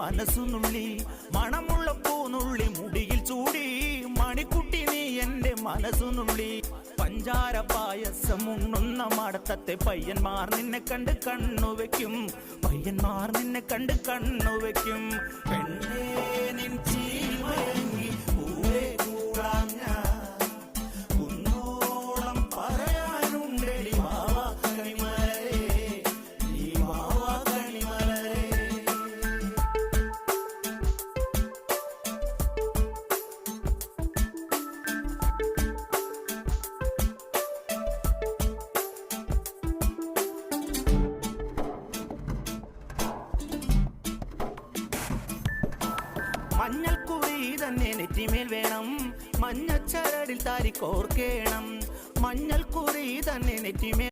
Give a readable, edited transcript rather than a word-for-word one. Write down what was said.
മനസ്സുനുള്ളി മണമുള്ള പൂനുള്ളി മുടിയിൽ ചൂടി മണിക്കുട്ടി നീ എന്റെ മനസ്സുനുള്ളി പഞ്ചാര പായസം ഉണ്ണുന്ന മടത്തത്തെ പയ്യന്മാർ നിന്നെ കണ്ട് കണ്ണുവെക്കും പയ്യന്മാർ നിന്നെ കണ്ട് കണ്ണുവെക്കും പെണ്ണേ നിൻ ചീമയങ്ങി പൂവേ കൂടാം ഞാൻ കുന്നോളം പറയാനുണ്ടടി വാവാ കണിമലരേ നീ വാവാ കണിമലരേ. മഞ്ഞൾക്കുറി തന്നെ നെറ്റിമേൽ വേണം മഞ്ഞച്ചരടിൽ താരി കോർക്കേണം മഞ്ഞൾക്കുറി തന്നെ നെറ്റിമേൽ